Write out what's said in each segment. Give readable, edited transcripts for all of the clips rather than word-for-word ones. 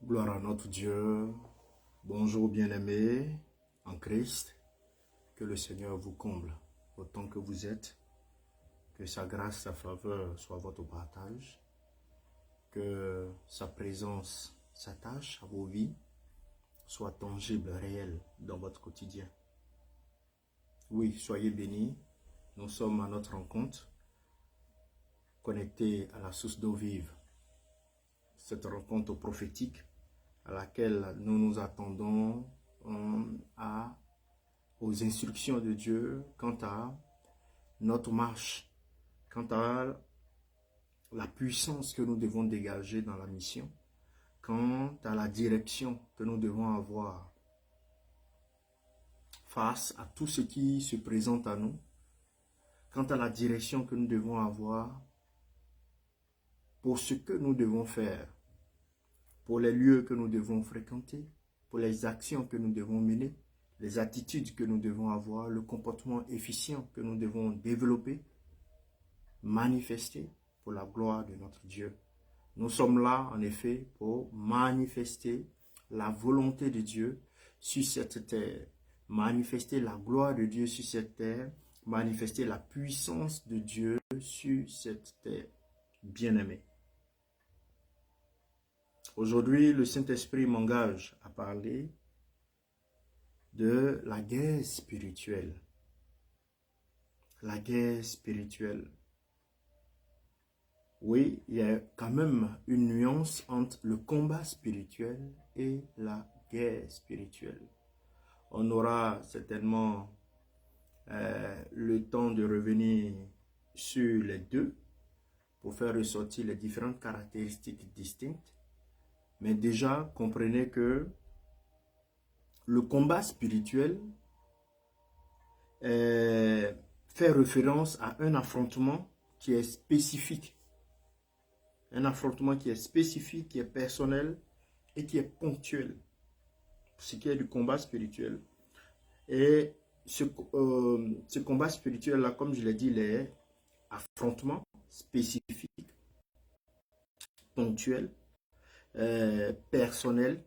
Gloire à notre Dieu. Bonjour bien-aimés en Christ. Que le Seigneur vous comble autant que vous êtes. Que sa grâce, sa faveur soit votre partage. Que sa présence s'attache à vos vies, soit tangible, réelle dans votre quotidien. Oui, soyez bénis. Nous sommes à notre rencontre, connectés à la source d'eau vive. Cette rencontre prophétique à laquelle nous nous attendons aux instructions de Dieu quant à notre marche, quant à la puissance que nous devons dégager dans la mission, quant à la direction que nous devons avoir face à tout ce qui se présente à nous, quant à la direction que nous devons avoir pour ce que nous devons faire, pour les lieux que nous devons fréquenter, pour les actions que nous devons mener, les attitudes que nous devons avoir, le comportement efficient que nous devons développer, manifester pour la gloire de notre Dieu. Nous sommes là, en effet, pour manifester la volonté de Dieu sur cette terre, manifester la gloire de Dieu sur cette terre, manifester la puissance de Dieu sur cette terre. Bien-aimés. Aujourd'hui, le Saint-Esprit m'engage à parler de la guerre spirituelle. La guerre spirituelle. Oui, il y a quand même une nuance entre le combat spirituel et la guerre spirituelle. On aura certainement le temps de revenir sur les deux pour faire ressortir les différentes caractéristiques distinctes. Mais déjà, comprenez que le combat spirituel fait référence à un affrontement qui est spécifique. Un affrontement qui est spécifique, qui est personnel et qui est ponctuel. Ce qui est du combat spirituel. Et ce combat spirituel-là, comme je l'ai dit, il est affrontement spécifique, ponctuel, personnel,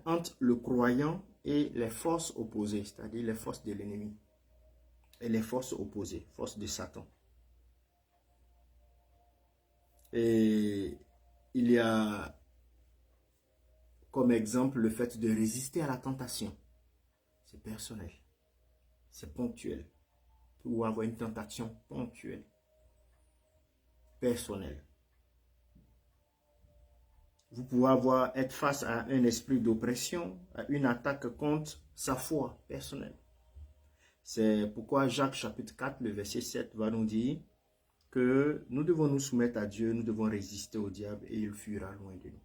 entre le croyant et les forces opposées, c'est-à-dire les forces de l'ennemi et les forces opposées, forces de Satan. Et il y a comme exemple le fait de résister à la tentation. C'est personnel, c'est ponctuel. Ou avoir une tentation ponctuelle, personnelle. Vous pouvez être face à un esprit d'oppression, à une attaque contre sa foi personnelle. C'est pourquoi Jacques chapitre 4, le verset 7 va nous dire que nous devons nous soumettre à Dieu, nous devons résister au diable et il fuira loin de nous.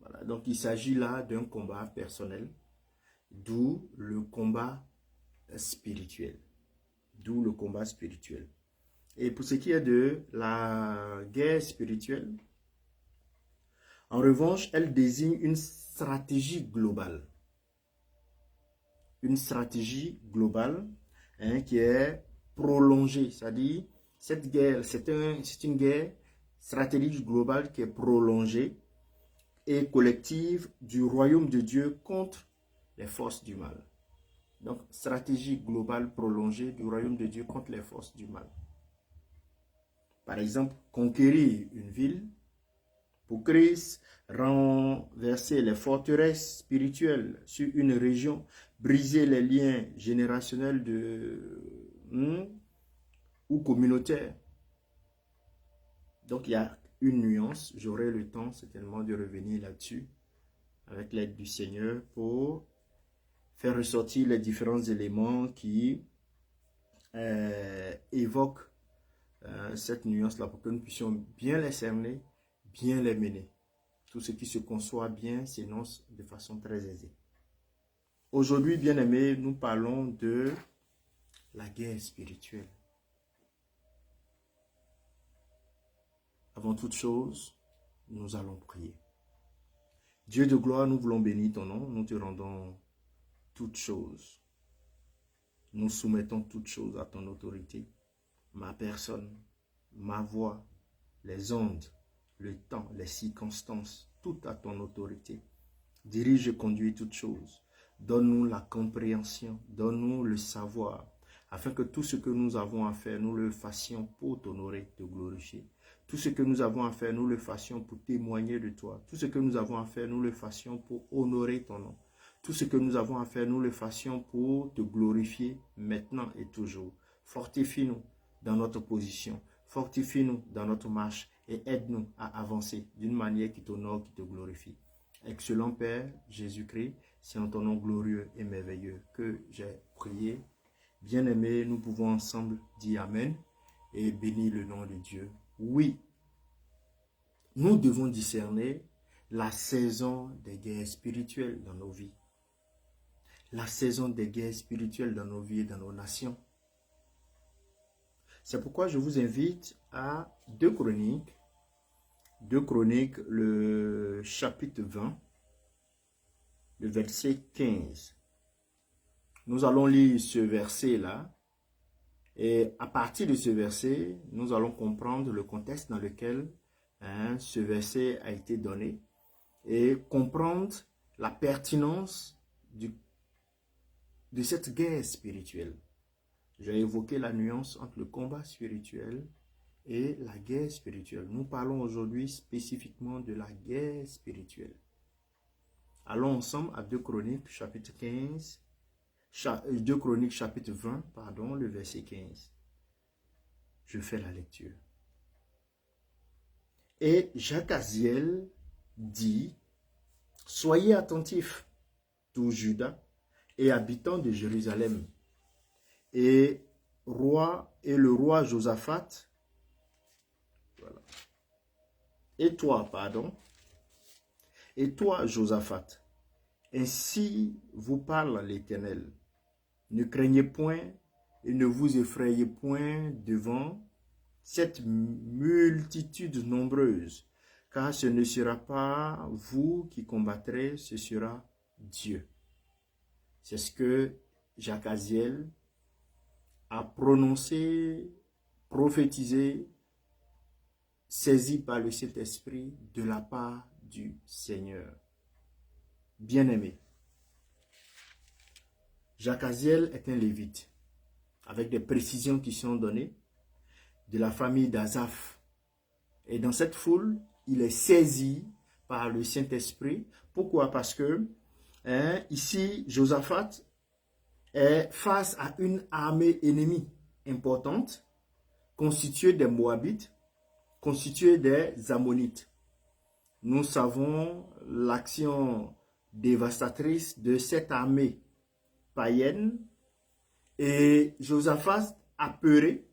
Voilà. Donc il s'agit là d'un combat personnel, d'où le combat spirituel. D'où le combat spirituel. Et pour ce qui est de la guerre spirituelle, en revanche, elle désigne une stratégie globale. Une stratégie globale qui est prolongée. C'est-à-dire, cette guerre, c'est une guerre stratégique globale qui est prolongée et collective du royaume de Dieu contre les forces du mal. Donc, stratégie globale prolongée du royaume de Dieu contre les forces du mal. Par exemple, conquérir une ville. Pour Christ, renverser les forteresses spirituelles sur une région, briser les liens générationnels ou communautaires. Donc, il y a une nuance. J'aurai le temps certainement de revenir là-dessus avec l'aide du Seigneur pour faire ressortir les différents éléments qui évoquent cette nuance-là pour que nous puissions bien les cerner, bien les mener. Tout ce qui se conçoit bien s'énonce de façon très aisée. Aujourd'hui, bien-aimés, nous parlons de la guerre spirituelle. Avant toute chose, nous allons prier. Dieu de gloire, nous voulons bénir ton nom, nous te rendons toutes choses. Nous soumettons toutes choses à ton autorité, ma personne, ma voix, les ondes, le temps, les circonstances, tout à ton autorité. Dirige et conduis toutes choses. Donne-nous la compréhension, donne-nous le savoir, afin que tout ce que nous avons à faire, nous le fassions pour t'honorer, te glorifier. Tout ce que nous avons à faire, nous le fassions pour témoigner de toi. Tout ce que nous avons à faire, nous le fassions pour honorer ton nom. Tout ce que nous avons à faire, nous le fassions pour te glorifier maintenant et toujours. Fortifie-nous dans notre position. Fortifie-nous dans notre marche et aide-nous à avancer d'une manière qui t'honore, qui te glorifie. Excellent Père Jésus-Christ, c'est en ton nom glorieux et merveilleux que j'ai prié. Bien-aimés, nous pouvons ensemble dire Amen et bénir le nom de Dieu. Oui, nous devons discerner la saison des guerres spirituelles dans nos vies. La saison des guerres spirituelles dans nos vies et dans nos nations. C'est pourquoi je vous invite à 2 Chroniques, le chapitre 20, le verset 15. Nous allons lire ce verset-là et à partir de ce verset, nous allons comprendre le contexte dans lequel ce verset a été donné et comprendre la pertinence de cette guerre spirituelle. J'ai évoqué la nuance entre le combat spirituel et la guerre spirituelle. Nous parlons aujourd'hui spécifiquement de la guerre spirituelle. Allons ensemble à 2 Chroniques chapitre 15, 2 Chroniques chapitre 20, pardon, le verset 15. Je fais la lecture. Et Jacaziel dit, soyez attentifs, tout Juda et habitants de Jérusalem, et le roi Josaphat, voilà. Et toi, Josaphat, ainsi vous parle l'Éternel. Ne craignez point et ne vous effrayez point devant cette multitude nombreuse, car ce ne sera pas vous qui combattrez, ce sera Dieu. C'est ce que Jacaziel a prononcé, prophétisé, saisi par le Saint-Esprit de la part du Seigneur. Bien-aimé, Jacaziel est un lévite, avec des précisions qui sont données, de la famille d'Azaph. Et dans cette foule, il est saisi par le Saint-Esprit. Pourquoi? Parce que ici, Josaphat est face à une armée ennemie importante, constituée des Moabites, constituée des Ammonites. Nous savons l'action dévastatrice de cette armée païenne et Josaphat apeuré,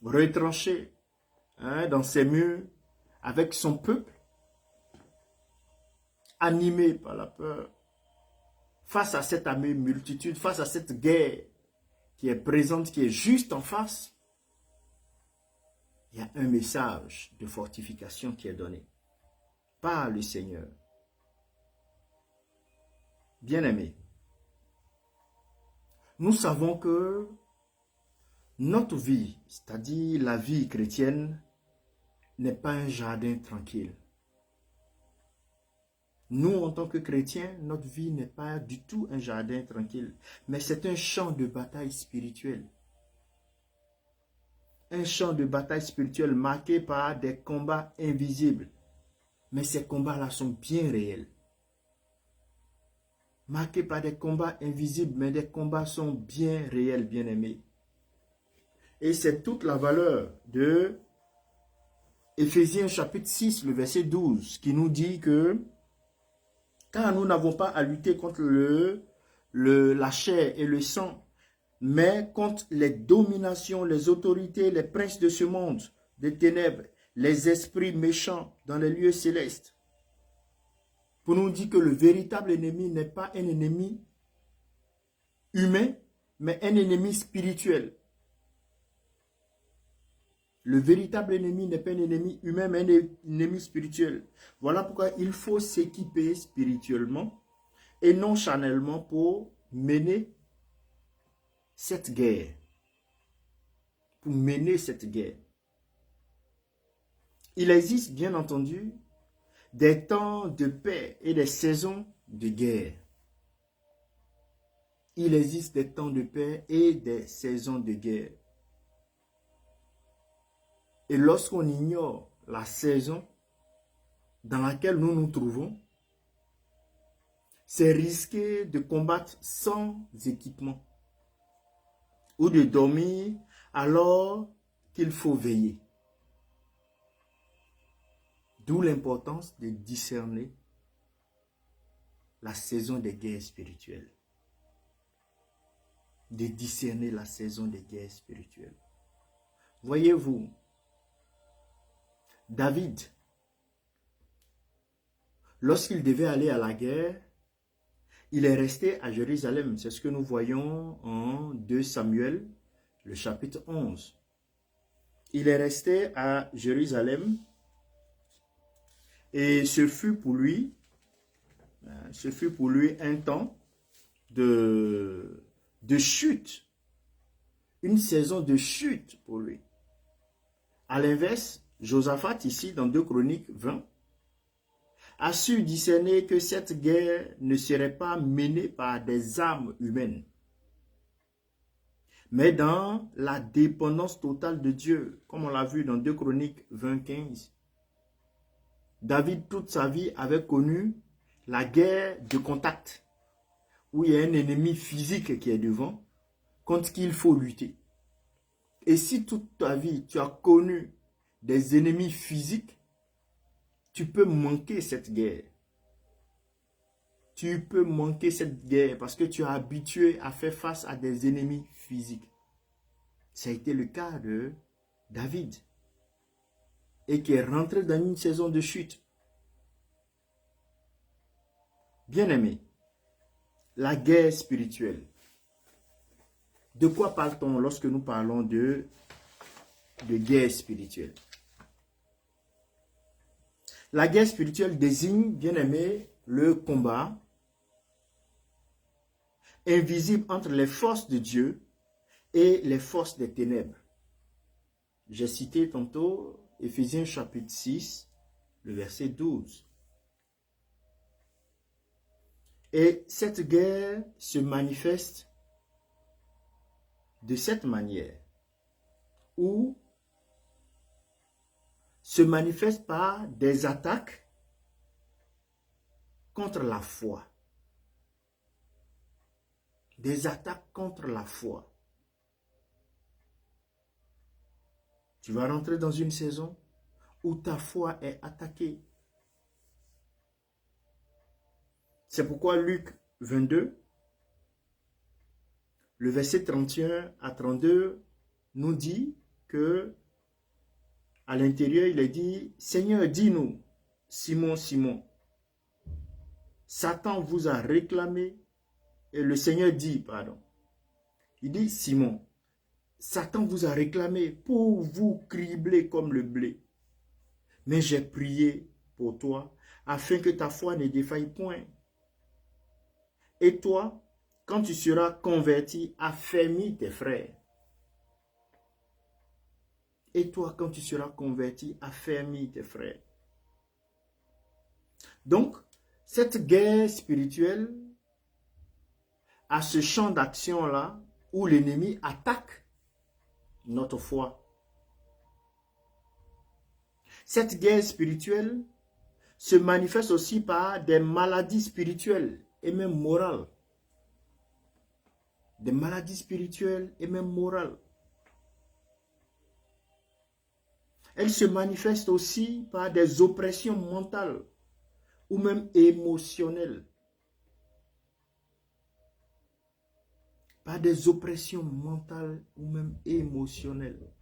retranché dans ses murs avec son peuple, animé par la peur, face à cette armée multitude, face à cette guerre qui est présente, qui est juste en face, il y a un message de fortification qui est donné par le Seigneur. Bien-aimés, nous savons que notre vie, c'est-à-dire la vie chrétienne, n'est pas un jardin tranquille. Nous, en tant que chrétiens, notre vie n'est pas du tout un jardin tranquille, mais c'est un champ de bataille spirituelle. Un champ de bataille spirituelle marqué par des combats invisibles. Mais ces combats-là sont bien réels. Marqués par des combats invisibles, mais des combats sont bien réels, bien-aimés. Et c'est toute la valeur de Éphésiens chapitre 6, le verset 12, qui nous dit que car nous n'avons pas à lutter contre la chair et le sang, mais contre les dominations, les autorités, les princes de ce monde, des ténèbres, les esprits méchants dans les lieux célestes. Pour nous dire que le véritable ennemi n'est pas un ennemi humain, mais un ennemi spirituel. Le véritable ennemi n'est pas un ennemi humain, mais un ennemi spirituel. Voilà pourquoi il faut s'équiper spirituellement et non charnellement pour mener cette guerre. Pour mener cette guerre. Il existe bien entendu des temps de paix et des saisons de guerre. Il existe des temps de paix et des saisons de guerre. Et lorsqu'on ignore la saison dans laquelle nous nous trouvons, c'est risquer de combattre sans équipement ou de dormir alors qu'il faut veiller. D'où l'importance de discerner la saison des guerres spirituelles. De discerner la saison des guerres spirituelles. Voyez-vous, David, lorsqu'il devait aller à la guerre, il est resté à Jérusalem. C'est ce que nous voyons en 2 Samuel, le chapitre 11. Il est resté à Jérusalem et ce fut pour lui un temps de chute, une saison de chute pour lui. À l'inverse, Josaphat, ici dans 2 Chroniques 20, a su discerner que cette guerre ne serait pas menée par des armes humaines, mais dans la dépendance totale de Dieu, comme on l'a vu dans 2 Chroniques 20, 15. David, toute sa vie, avait connu la guerre de contact, où il y a un ennemi physique qui est devant, contre qui il faut lutter. Et si toute ta vie, tu as connu des ennemis physiques, tu peux manquer cette guerre. Tu peux manquer cette guerre parce que tu es habitué à faire face à des ennemis physiques. Ça a été le cas de David. Et qui est rentré dans une saison de chute. Bien-aimé, la guerre spirituelle. De quoi parle-t-on lorsque nous parlons de guerre spirituelle? La guerre spirituelle désigne, bien-aimé, le combat invisible entre les forces de Dieu et les forces des ténèbres. J'ai cité tantôt Éphésiens chapitre 6, le verset 12. Et cette guerre se manifeste de cette manière, ou se manifeste par des attaques contre la foi. Des attaques contre la foi. Tu vas rentrer dans une saison où ta foi est attaquée. C'est pourquoi Luc 22, le verset 31 à 32, nous dit que à l'intérieur, il est dit, Seigneur, dis-nous, Simon, Simon, Satan vous a réclamé, et le Seigneur dit, pardon, il dit, Simon, Satan vous a réclamé pour vous cribler comme le blé. Mais j'ai prié pour toi, afin que ta foi ne défaille point. Et toi, quand tu seras converti, affermis tes frères. Et toi, quand tu seras converti, affermis tes frères. Donc, cette guerre spirituelle a ce champ d'action-là où l'ennemi attaque notre foi. Cette guerre spirituelle se manifeste aussi par des maladies spirituelles et même morales. Des maladies spirituelles et même morales. Elle se manifeste aussi par des oppressions mentales ou même émotionnelles. Par des oppressions mentales ou même émotionnelles.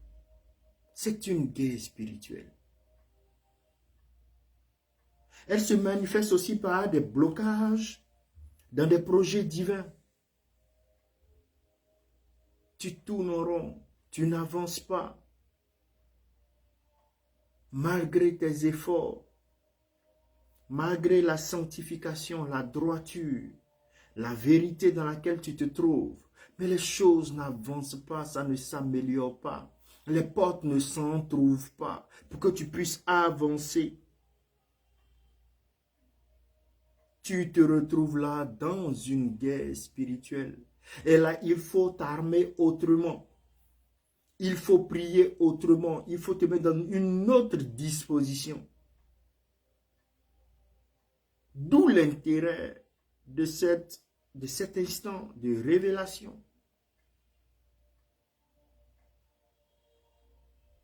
C'est une guerre spirituelle. Elle se manifeste aussi par des blocages dans des projets divins. Tu tournes en rond, tu n'avances pas. Malgré tes efforts, malgré la sanctification, la droiture, la vérité dans laquelle tu te trouves, mais les choses n'avancent pas, ça ne s'améliore pas. Les portes ne s'en trouvent pas pour que tu puisses avancer. tu te retrouves là dans une guerre spirituelle. Et là, il faut t'armer autrement. Il faut prier autrement. Il faut te mettre dans une autre disposition. D'où l'intérêt de cet instant de révélation.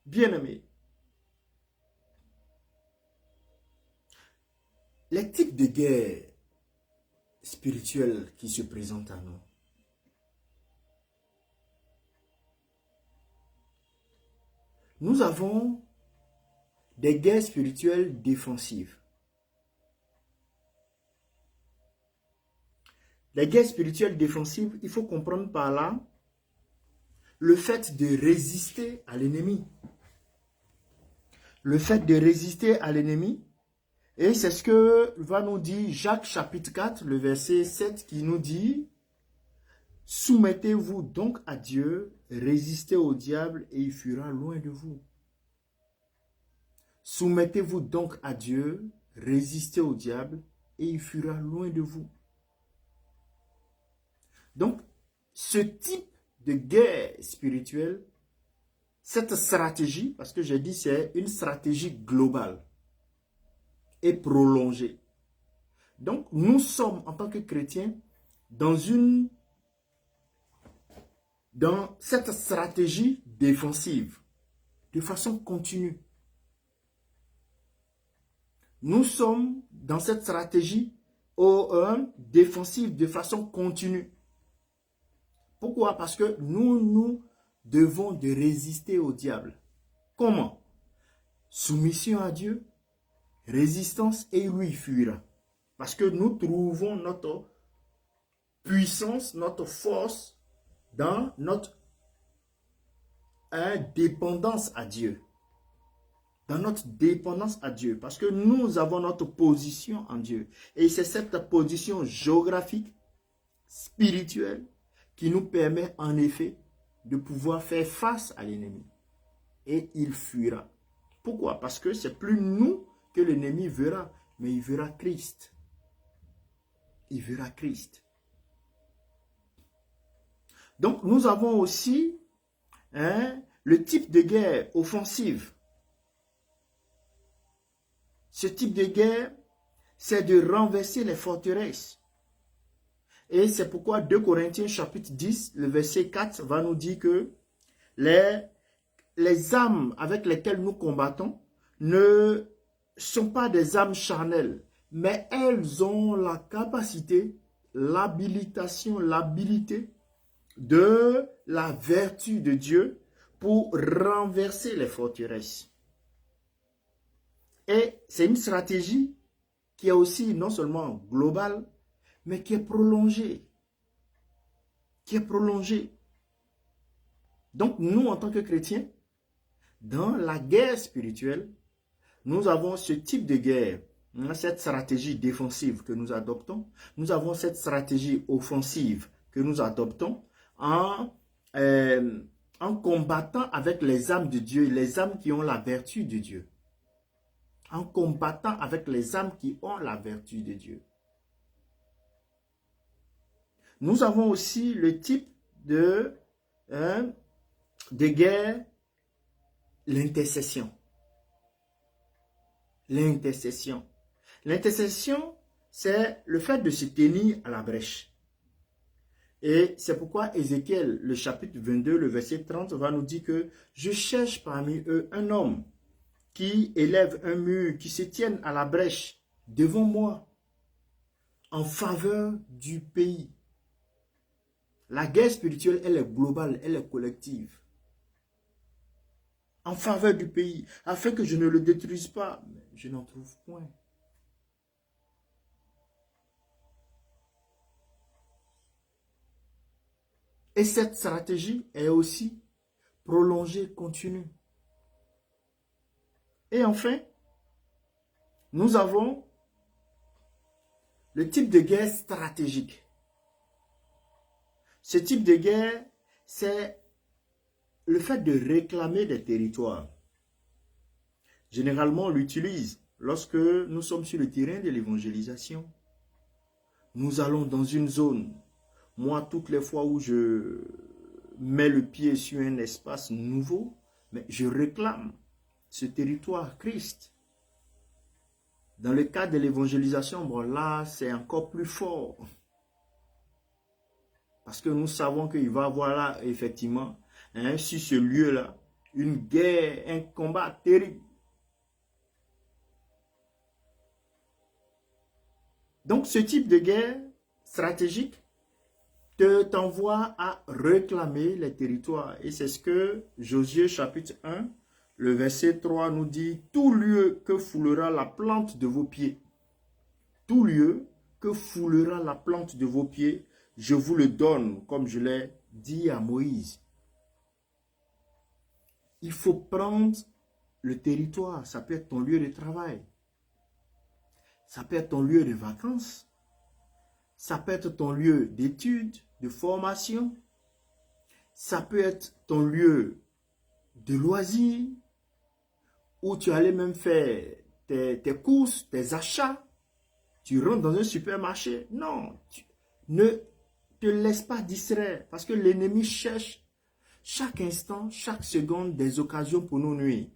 Bien-aimés, les types de guerres spirituelles qui se présentent à nous. Nous avons des guerres spirituelles défensives. Les guerres spirituelles défensives, il faut comprendre par là le fait de résister à l'ennemi. Le fait de résister à l'ennemi, et c'est ce que va nous dire Jacques chapitre 4, le verset 7 qui nous dit « Soumettez-vous donc à Dieu, résistez au diable et il fuira loin de vous. » Soumettez-vous donc à Dieu, résistez au diable et il fuira loin de vous. Donc, ce type de guerre spirituelle, cette stratégie, parce que j'ai dit c'est une stratégie globale et prolongée. Donc, nous sommes en tant que chrétiens dans cette stratégie défensive de façon continue. Nous sommes dans cette stratégie défensive de façon continue. Pourquoi? Parce que nous devons de résister au diable. Comment? Soumission à Dieu, résistance et lui fuira. Parce que nous trouvons notre puissance, notre force dans notre dépendance à Dieu. Dans notre dépendance à Dieu. Parce que nous avons notre position en Dieu. Et c'est cette position géographique, spirituelle, qui nous permet en effet de pouvoir faire face à l'ennemi. Et il fuira. Pourquoi? Parce que c'est plus nous que l'ennemi verra, mais il verra Christ. Il verra Christ. Donc nous avons aussi le type de guerre offensive. Ce type de guerre, c'est de renverser les forteresses. Et c'est pourquoi 2 Corinthiens chapitre 10, le verset 4 va nous dire que les âmes avec lesquelles nous combattons ne sont pas des âmes charnelles, mais elles ont la capacité, l'habilité de la vertu de Dieu pour renverser les forteresses. Et c'est une stratégie qui est aussi non seulement globale, mais qui est prolongée. Donc nous, en tant que chrétiens, dans la guerre spirituelle, nous avons ce type de guerre, cette stratégie défensive que nous adoptons. Nous avons cette stratégie offensive que nous adoptons en combattant avec les âmes de Dieu, les âmes qui ont la vertu de Dieu. En combattant avec les âmes qui ont la vertu de Dieu. Nous avons aussi le type de guerre, l'intercession. L'intercession. L'intercession, c'est le fait de se tenir à la brèche. Et c'est pourquoi Ézéchiel, le chapitre 22, le verset 30, va nous dire que je cherche parmi eux un homme qui élève un mur, qui se tienne à la brèche devant moi en faveur du pays. La guerre spirituelle, elle est globale, elle est collective. En faveur du pays, afin que je ne le détruise pas. Mais je n'en trouve point. Et cette stratégie est aussi prolongée, continue. Et enfin, nous avons le type de guerre stratégique. Ce type de guerre, c'est le fait de réclamer des territoires. Généralement, on l'utilise lorsque nous sommes sur le terrain de l'évangélisation. nous allons dans une zone. Moi, toutes les fois où je mets le pied sur un espace nouveau, mais je réclame ce territoire Christ. Dans le cas de l'évangélisation, bon là, c'est encore plus fort. Parce que nous savons qu'il va y avoir là, effectivement, hein, sur ce lieu-là, une guerre, un combat terrible. Donc, ce type de guerre stratégique t'envoie à réclamer les territoires. Et c'est ce que Josué chapitre 1, le verset 3 nous dit, « Tout lieu que foulera la plante de vos pieds, tout lieu que foulera la plante de vos pieds, je vous le donne, comme je l'ai dit à Moïse. » Il faut prendre le territoire. Ça peut être ton lieu de travail. Ça peut être ton lieu de vacances. Ça peut être ton lieu d'études, de formation. Ça peut être ton lieu de loisirs, où tu allais même faire tes courses, tes achats. Tu rentres dans un supermarché. Non, ne te laisse pas distraire, parce que l'ennemi cherche chaque instant, chaque seconde des occasions pour nous nuire.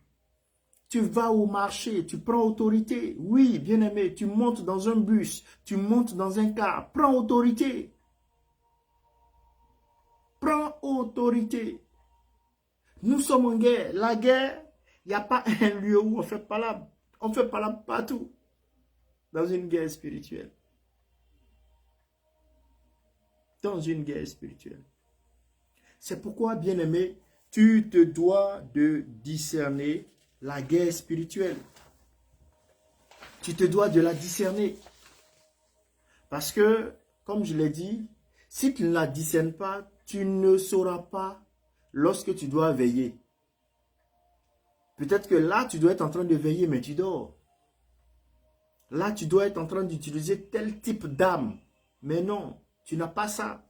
Tu vas au marché, tu prends autorité. Oui, bien-aimé, tu montes dans un bus, tu montes dans un car. Prends autorité. Prends autorité. Nous sommes en guerre. La guerre, il n'y a pas un lieu où on ne fait pas là. On ne fait pas là partout. Dans une guerre spirituelle. Dans une guerre spirituelle. C'est pourquoi, bien-aimé, tu te dois de discerner la guerre spirituelle. Tu te dois de la discerner. Parce que, comme je l'ai dit, si tu ne la discernes pas, tu ne sauras pas lorsque tu dois veiller. Peut-être que là, tu dois être en train de veiller, mais tu dors. Là, tu dois être en train d'utiliser tel type d'âme. Mais non, tu n'as pas ça.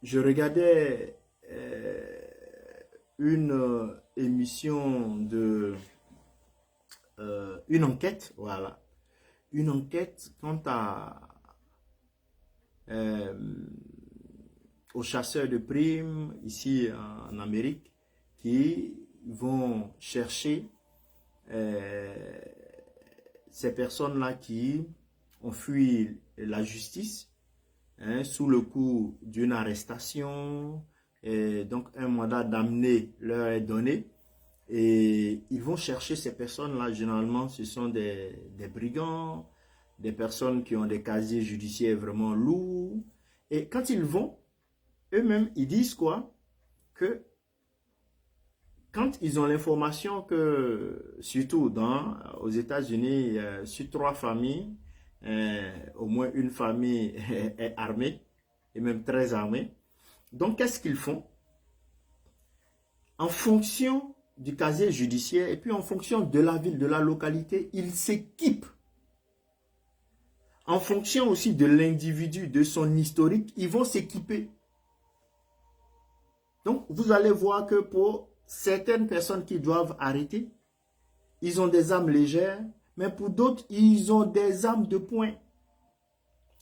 Je regardais une émission de... une enquête, voilà. Une enquête quant aux chasseurs de primes ici en Amérique qui vont chercher ces personnes-là qui ont fui la justice, hein, sous le coup d'une arrestation, et donc un mandat d'amener leur est donné. Et ils vont chercher ces personnes-là. Généralement, ce sont des brigands, des personnes qui ont des casiers judiciaires vraiment lourds. Et quand ils vont, eux-mêmes, ils disent quoi? Que quand ils ont l'information que, surtout aux États-Unis, sur 3 familles, au moins une famille est armée, et même très armée. Donc, qu'est-ce qu'ils font? En fonction du casier judiciaire et puis en fonction de la ville, de la localité, ils s'équipent. En fonction aussi de l'individu, de son historique, ils vont s'équiper. Donc, vous allez voir que pour certaines personnes qui doivent arrêter, ils ont des armes légères, mais pour d'autres, ils ont des armes de poing.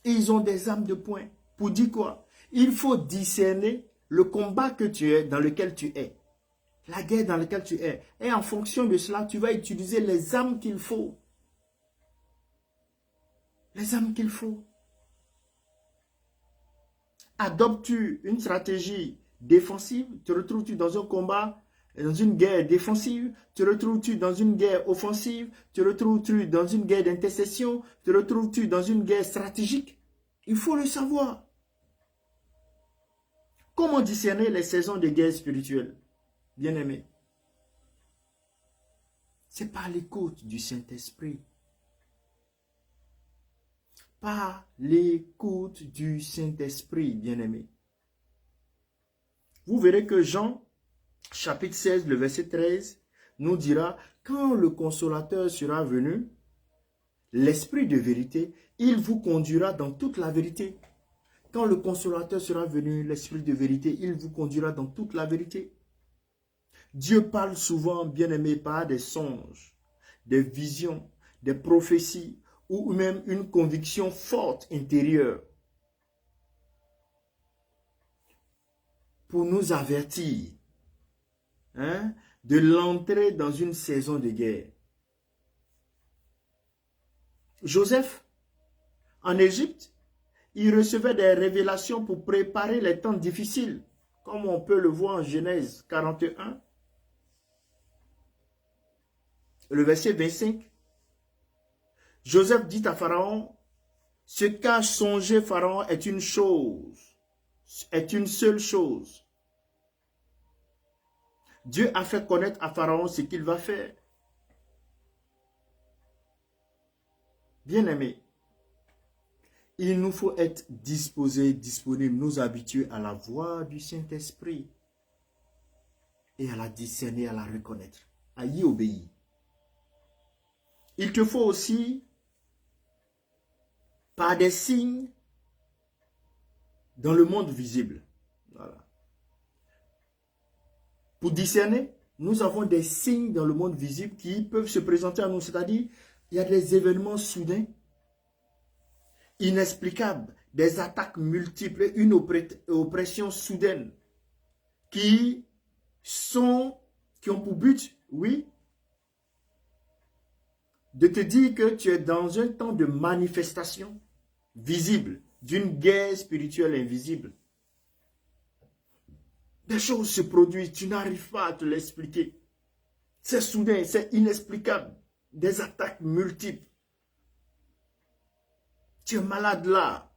Ils ont des armes de poing. Pour dire quoi? Il faut discerner le combat que tu es, dans lequel tu es. La guerre dans laquelle tu es. Et en fonction de cela, tu vas utiliser les armes qu'il faut. Les armes qu'il faut. Adoptes-tu une stratégie défensive? Te retrouves-tu dans un combat, dans une guerre défensive? Te retrouves-tu dans une guerre offensive? Te retrouves-tu dans une guerre d'intercession? Te retrouves-tu dans une guerre stratégique? Il faut le savoir. Comment discerner les saisons de guerre spirituelle? Bien-aimé, c'est par l'écoute du Saint-Esprit. Par l'écoute du Saint-Esprit, bien-aimé. Vous verrez que Jean, chapitre 16, le verset 13, nous dira, quand le consolateur sera venu, l'Esprit de vérité, il vous conduira dans toute la vérité. Quand le consolateur sera venu, l'Esprit de vérité, il vous conduira dans toute la vérité. Dieu parle souvent, bien-aimé, par des songes. des visions, des prophéties ou même une conviction forte intérieure pour nous avertir de l'entrée dans une saison de guerre. Joseph, en Égypte, il recevait des révélations pour préparer les temps difficiles, comme on peut le voir en Genèse 41, le verset 25. Joseph dit à Pharaon, ce qu'a songé Pharaon est une chose, est une seule chose. Dieu a fait connaître à Pharaon ce qu'il va faire. Bien-aimés, il nous faut être disposés, disponibles, nous habituer à la voix du Saint-Esprit et à la discerner, à la reconnaître, à y obéir. Il te faut aussi, par des signes, dans le monde visible. Voilà. Pour discerner, nous avons des signes dans le monde visible qui peuvent se présenter à nous, c'est-à-dire, il y a des événements soudains, inexplicables, des attaques multiples, une oppression soudaine qui ont pour but, oui, de te dire que tu es dans un temps de manifestation visible, d'une guerre spirituelle invisible. Des choses se produisent, tu n'arrives pas à te l'expliquer. C'est soudain, c'est inexplicable, des attaques multiples. Tu es malade là,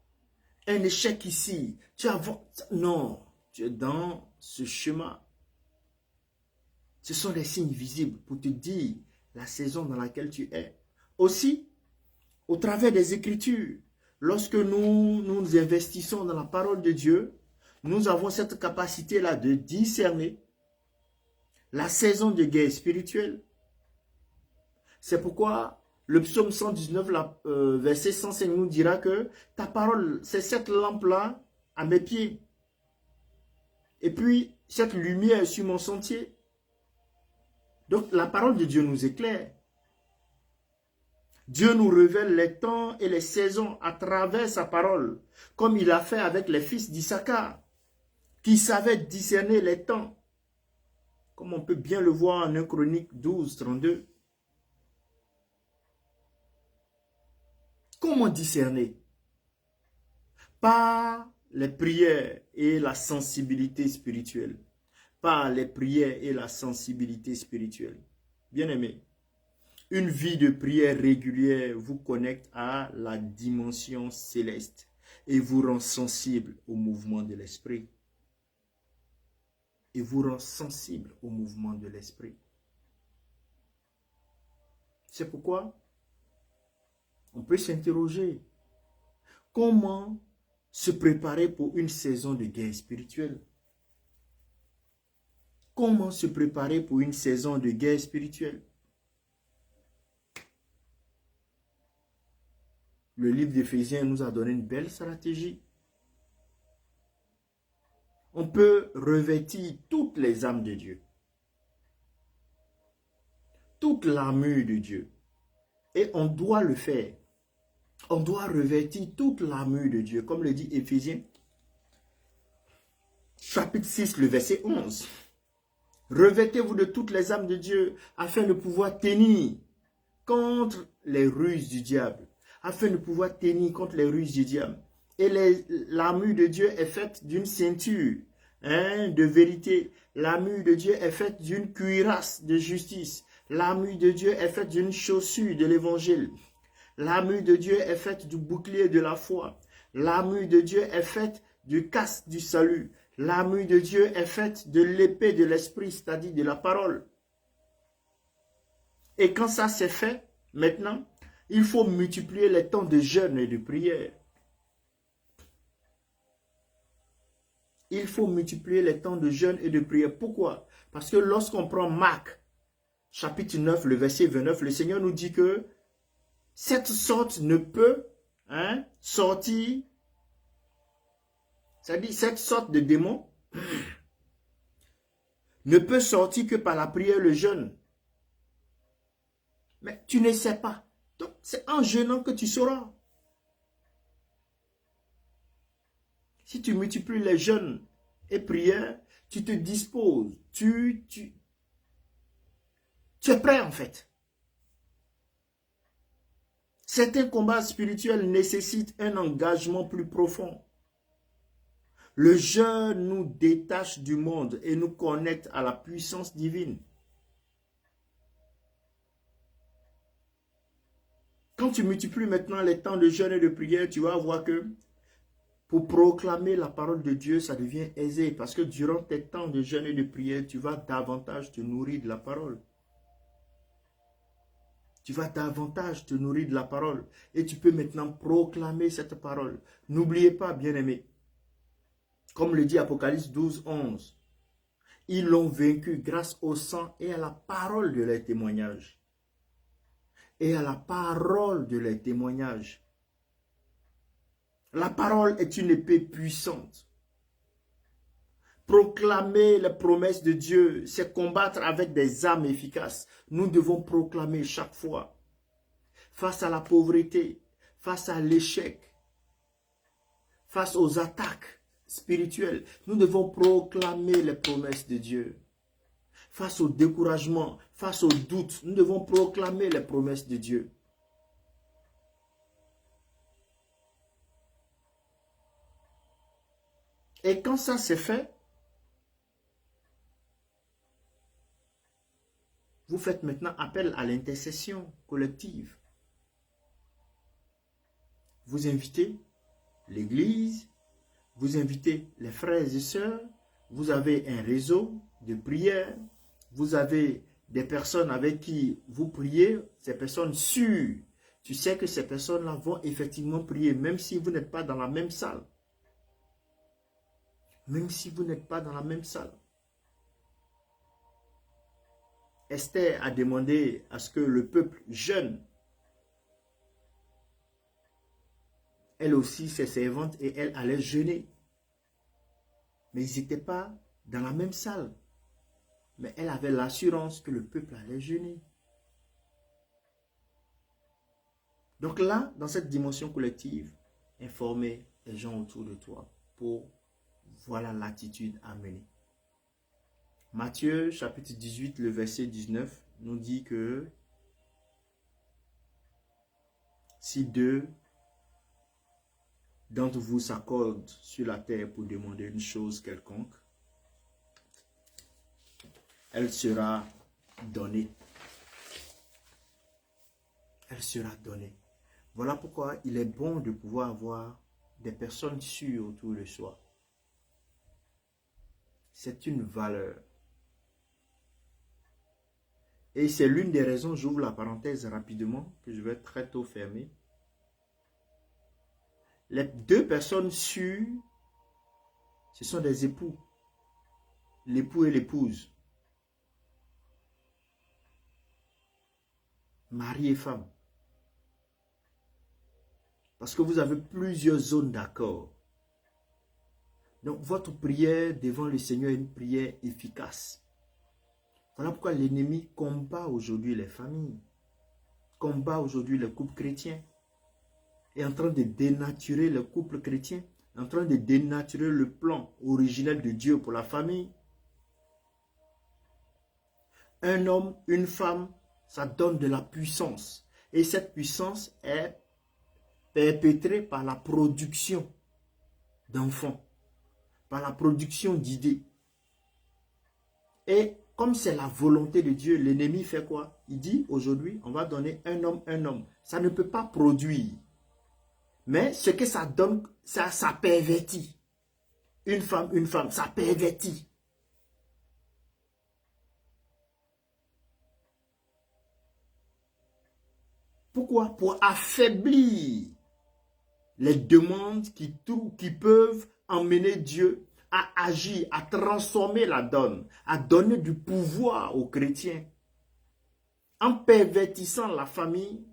un échec ici, tu avances. Non, tu es dans ce chemin. Ce sont des signes visibles pour te dire la saison dans laquelle tu es. Aussi, au travers des Écritures, lorsque nous investissons dans la parole de Dieu, nous avons cette capacité-là de discerner la saison de guerre spirituelle. C'est pourquoi le psaume 119, verset 105 nous dira que ta parole, c'est cette lampe-là à mes pieds. Et puis, cette lumière sur mon sentier. Donc, la parole de Dieu nous éclaire. Dieu nous révèle les temps et les saisons à travers sa parole, comme il a fait avec les fils d'Issachar, qui savaient discerner les temps, comme on peut bien le voir en 1 Chronique 12, 32. Comment discerner? Par les prières et la sensibilité spirituelle. Par les prières et la sensibilité spirituelle. Bien-aimés, une vie de prière régulière vous connecte à la dimension céleste et vous rend sensible au mouvement de l'esprit. Et vous rend sensible au mouvement de l'esprit. C'est pourquoi on peut s'interroger. Comment se préparer pour une saison de guerre spirituelle? Comment se préparer pour une saison de guerre spirituelle? Le livre d'Éphésiens nous a donné une belle stratégie. On peut revêtir toutes les armes de Dieu. Toute l'armure de Dieu. Et on doit le faire. On doit revêtir toute l'armure de Dieu, comme le dit Éphésiens, chapitre 6, le verset 11. Revêtez-vous de toutes les armes de Dieu, afin de pouvoir tenir contre les ruses du diable. Afin de pouvoir tenir contre les ruses du diable. Et l'armure de Dieu est faite d'une ceinture de vérité. L'armure de Dieu est faite d'une cuirasse de justice. L'armure de Dieu est faite d'une chaussure de l'évangile. L'armure de Dieu est faite du bouclier de la foi. L'armure de Dieu est faite du casque du salut. L'armure de Dieu est faite de l'épée de l'esprit, c'est-à-dire de la parole. Et quand ça c'est fait, maintenant, il faut multiplier les temps de jeûne et de prière. Il faut multiplier les temps de jeûne et de prière. Pourquoi? Parce que lorsqu'on prend Marc, chapitre 9, le verset 29, le Seigneur nous dit que cette sorte ne peut sortir, c'est-à-dire cette sorte de démon ne peut sortir que par la prière et le jeûne. Mais tu ne sais pas. Donc, c'est en jeûnant que tu sauras. Si tu multiplies les jeûnes et prières, tu te disposes. Tu es prêt en fait. Certains combats spirituels nécessitent un engagement plus profond. Le jeûne nous détache du monde et nous connecte à la puissance divine. Quand tu multiplies maintenant les temps de jeûne et de prière, tu vas voir que pour proclamer la parole de Dieu, ça devient aisé. Parce que durant tes temps de jeûne et de prière, tu vas davantage te nourrir de la parole. Tu vas davantage te nourrir de la parole. Et tu peux maintenant proclamer cette parole. N'oubliez pas, bien-aimés, comme le dit Apocalypse 12, 11, ils l'ont vaincu grâce au sang et à la parole de leurs témoignages. Et à la parole de leurs témoignages. La parole est une épée puissante. Proclamer les promesses de Dieu, c'est combattre avec des armes efficaces. Nous devons proclamer chaque fois. Face à la pauvreté, face à l'échec, face aux attaques spirituelles, nous devons proclamer les promesses de Dieu. Face au découragement, face aux doutes, nous devons proclamer les promesses de Dieu. Et quand ça c'est fait, vous faites maintenant appel à l'intercession collective. Vous invitez l'église, vous invitez les frères et sœurs, vous avez un réseau de prière, vous avez des personnes avec qui vous priez, ces personnes sûres. Tu sais que ces personnes-là vont effectivement prier, même si vous n'êtes pas dans la même salle. Même si vous n'êtes pas dans la même salle. Esther a demandé à ce que le peuple jeûne. Elle aussi, ses servantes, et elle allait jeûner. Mais ils n'étaient pas dans la même salle. Mais elle avait l'assurance que le peuple allait jeûner. Donc là, dans cette dimension collective, informer les gens autour de toi pour voilà l'attitude à mener. Matthieu chapitre 18, le verset 19 nous dit que si deux d'entre vous s'accordent sur la terre pour demander une chose quelconque, elle sera donnée. Elle sera donnée. Voilà pourquoi il est bon de pouvoir avoir des personnes sûres autour de soi. C'est une valeur. Et c'est l'une des raisons, j'ouvre la parenthèse rapidement, que je vais très tôt fermer. Les deux personnes sûres, ce sont des époux. L'époux et l'épouse. Mari et femme. Parce que vous avez plusieurs zones d'accord. Donc votre prière devant le Seigneur est une prière efficace. Voilà pourquoi l'ennemi combat aujourd'hui les familles, combat aujourd'hui les couples chrétiens, est en train de dénaturer le couple chrétien, en train de dénaturer le plan originel de Dieu pour la famille. Un homme, une femme, ça donne de la puissance. Et cette puissance est perpétrée par la production d'enfants, par la production d'idées. Et comme c'est la volonté de Dieu, l'ennemi fait quoi? Il dit aujourd'hui, on va donner un homme, un homme. Ça ne peut pas produire. Mais ce que ça donne, ça pervertit. Une femme, ça pervertit. Pourquoi? Pour affaiblir les demandes qui peuvent emmener Dieu à agir, à transformer la donne, à donner du pouvoir aux chrétiens, en pervertissant la famille.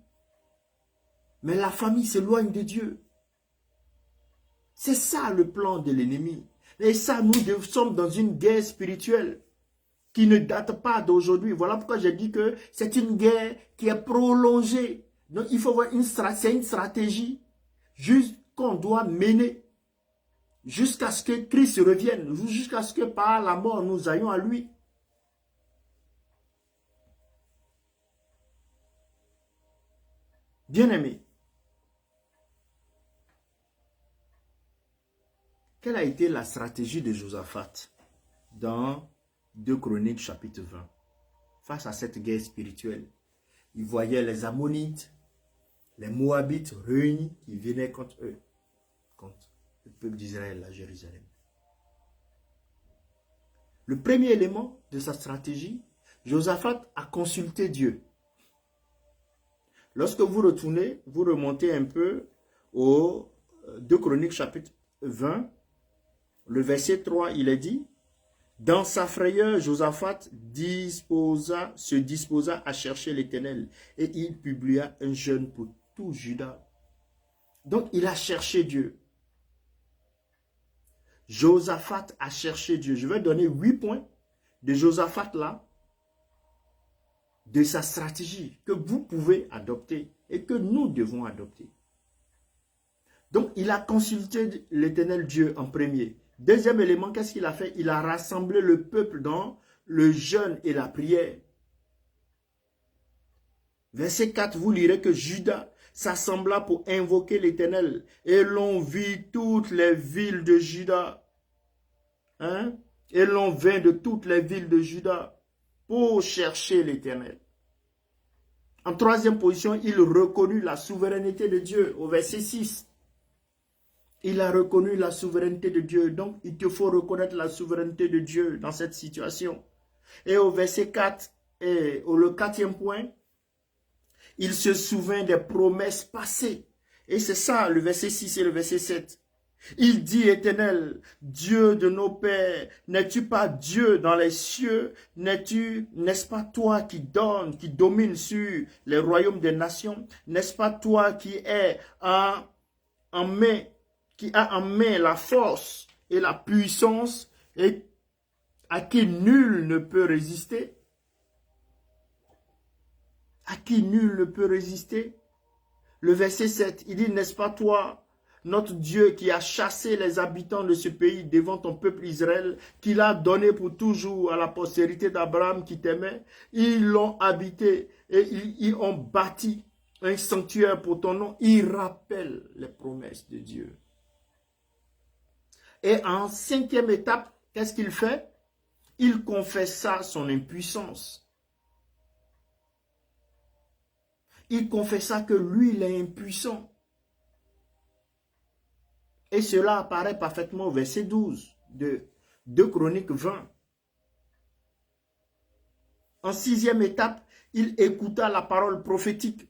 Mais la famille s'éloigne de Dieu. C'est ça le plan de l'ennemi. Et ça, nous sommes dans une guerre spirituelle. qui ne date pas d'aujourd'hui. Voilà pourquoi j'ai dit que c'est une guerre qui est prolongée. Donc il faut voir c'est une stratégie juste qu'on doit mener jusqu'à ce que Christ revienne, jusqu'à ce que par la mort nous ayons à lui. Bien-aimé, quelle a été la stratégie de Josaphat dans 2 Chroniques chapitre 20 face à cette guerre spirituelle? Il voyait les Ammonites, les Moabites réunis qui venaient contre eux, contre le peuple d'Israël à Jérusalem. Le premier élément de sa stratégie, Josaphat a consulté Dieu. Lorsque vous retournez, vous remontez un peu au 2 Chroniques chapitre 20, le verset 3, il est dit, « Dans sa frayeur, Josaphat se disposa à chercher l'Éternel et il publia un jeûne pour tout Juda. » Donc, il a cherché Dieu. Josaphat a cherché Dieu. Je vais donner 8 points de Josaphat là, de sa stratégie que vous pouvez adopter et que nous devons adopter. Donc, il a consulté l'Éternel Dieu en premier. Deuxième élément, qu'est-ce qu'il a fait? Il a rassemblé le peuple dans le jeûne et la prière. Verset 4, vous lirez que Juda s'assembla pour invoquer l'Éternel. Et l'on vit toutes les villes de Juda. Hein? Et l'on vint de toutes les villes de Juda pour chercher l'Éternel. En troisième position, il reconnut la souveraineté de Dieu au verset 6. Il a reconnu la souveraineté de Dieu. Donc, il te faut reconnaître la souveraineté de Dieu dans cette situation. Et au verset 4, et le quatrième point, il se souvint des promesses passées. Et c'est ça, le verset 6 et le verset 7. Il dit, Éternel, Dieu de nos pères, n'es-tu pas Dieu dans les cieux? N'est-ce pas toi qui donne, qui domine sur les royaumes des nations? N'est-ce pas toi qui a en main la force et la puissance et à qui nul ne peut résister? À qui nul ne peut résister? Le verset 7, il dit, n'est-ce pas toi, notre Dieu qui a chassé les habitants de ce pays devant ton peuple Israël, qui l'a donné pour toujours à la postérité d'Abraham qui t'aimait? Ils l'ont habité et ils ont bâti un sanctuaire pour ton nom. Il rappelle les promesses de Dieu. Et en cinquième étape, qu'est-ce qu'il fait? Il confessa son impuissance. Il confessa que lui, il est impuissant. Et cela apparaît parfaitement au verset 12 de 2 Chroniques 20. En sixième étape, il écouta la parole prophétique.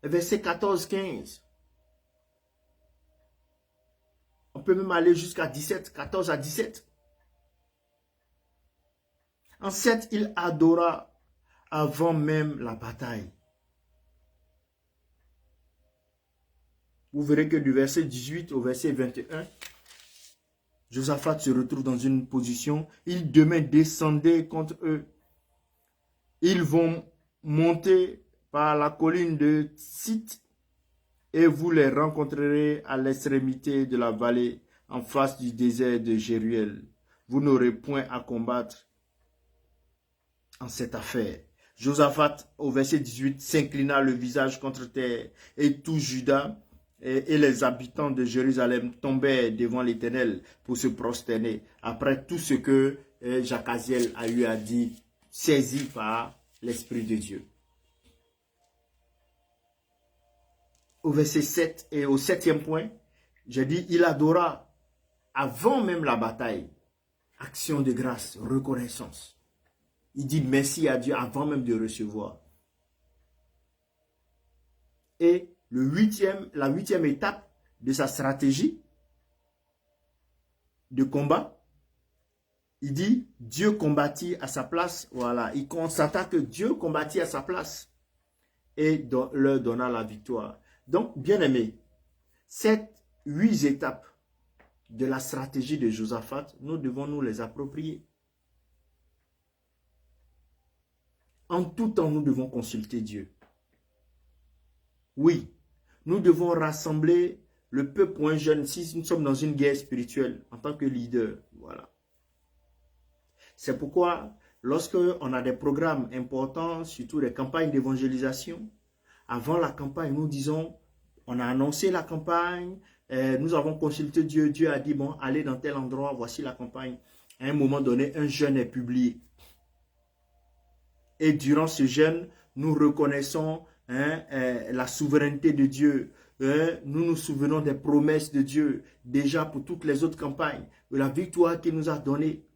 Verset 14-15. On peut même aller jusqu'à 17, 14 à 17. En 7, il adora avant même la bataille. Vous verrez que du verset 18 au verset 21, Josaphat se retrouve dans une position, il demain descendait contre eux. Ils vont monter par la colline de Site et vous les rencontrerez à l'extrémité de la vallée en face du désert de Jéruel. Vous n'aurez point à combattre en cette affaire. Josaphat, au verset 18, s'inclina le visage contre terre et tout Juda et les habitants de Jérusalem tombaient devant l'Éternel pour se prosterner après tout ce que Jacaziel a eu à dire, saisi par l'Esprit de Dieu. Au verset 7 et au septième point, j'ai dit, il adora avant même la bataille, action de grâce, reconnaissance. Il dit merci à Dieu avant même de recevoir. Et la huitième étape de sa stratégie de combat, il dit Dieu combattit à sa place. Voilà, il constata que Dieu combattit à sa place et leur donna la victoire. Donc, bien aimé, ces 8 étapes de la stratégie de Josaphat, nous devons nous les approprier. En tout temps, nous devons consulter Dieu. Oui, nous devons rassembler le peuple ou un jeune si nous sommes dans une guerre spirituelle en tant que leader. Voilà. C'est pourquoi, lorsque on a des programmes importants, surtout des campagnes d'évangélisation, avant la campagne, nous disons, on a annoncé la campagne, nous avons consulté Dieu, Dieu a dit, bon, allez dans tel endroit, voici la campagne. À un moment donné, un jeûne est publié. Et durant ce jeûne, nous reconnaissons la souveraineté de Dieu. Nous nous souvenons des promesses de Dieu, déjà pour toutes les autres campagnes, de la victoire qu'il nous a donnée.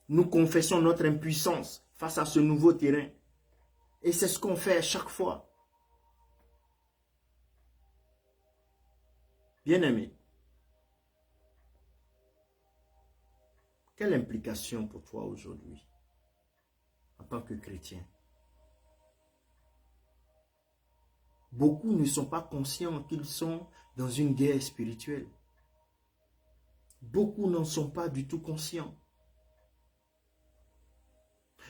Nous confessons notre impuissance face à ce nouveau terrain. Et c'est ce qu'on fait à chaque fois. Bien-aimé, quelle implication pour toi aujourd'hui en tant que chrétien? Beaucoup ne sont pas conscients qu'ils sont dans une guerre spirituelle. Beaucoup n'en sont pas du tout conscients.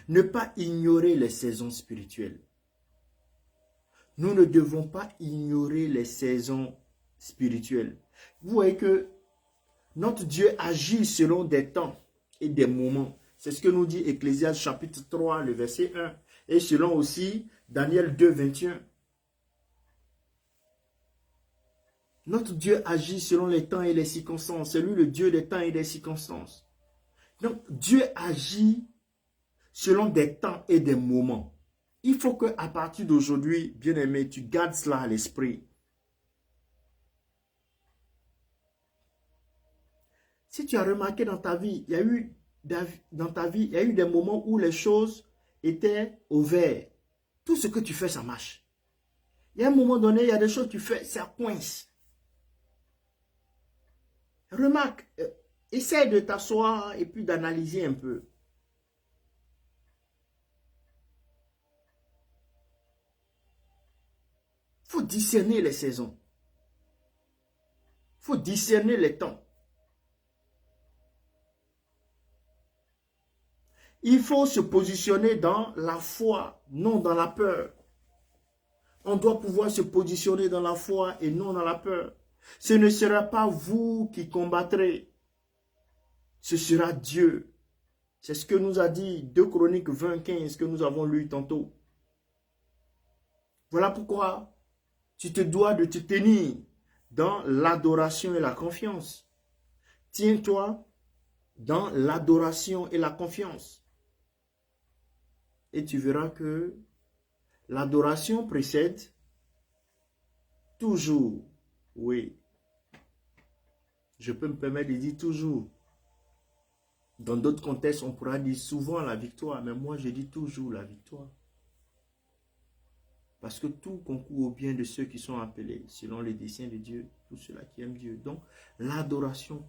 Ne pas ignorer les saisons spirituelles. Nous ne devons pas ignorer les saisons spirituelles. Vous voyez que notre Dieu agit selon des temps et des moments. C'est ce que nous dit Ecclésiaste chapitre 3, le verset 1. Et selon aussi Daniel 2, 21. Notre Dieu agit selon les temps et les circonstances. C'est lui le Dieu des temps et des circonstances. Donc Dieu agit selon des temps et des moments. Il faut qu'à partir d'aujourd'hui, bien-aimé, tu gardes cela à l'esprit. Si tu as remarqué dans ta vie, il y a eu des moments où les choses étaient au vert. Tout ce que tu fais, ça marche. Il y a un moment donné, il y a des choses que tu fais, ça coince. Remarque, essaie de t'asseoir et puis d'analyser un peu. Il faut discerner les saisons. Il faut discerner les temps. Il faut se positionner dans la foi, non dans la peur. On doit pouvoir se positionner dans la foi et non dans la peur. Ce ne sera pas vous qui combattrez. Ce sera Dieu. C'est ce que nous a dit 2 Chroniques 20, 15 que nous avons lu tantôt. Voilà pourquoi tu te dois de te tenir dans l'adoration et la confiance. Tiens-toi dans l'adoration et la confiance. Et tu verras que l'adoration précède toujours, oui, je peux me permettre de dire toujours. Dans d'autres contextes, on pourra dire souvent la victoire, mais moi je dis toujours la victoire. Parce que tout concourt au bien de ceux qui sont appelés selon les desseins de Dieu, tous ceux-là qui aiment Dieu. Donc, l'adoration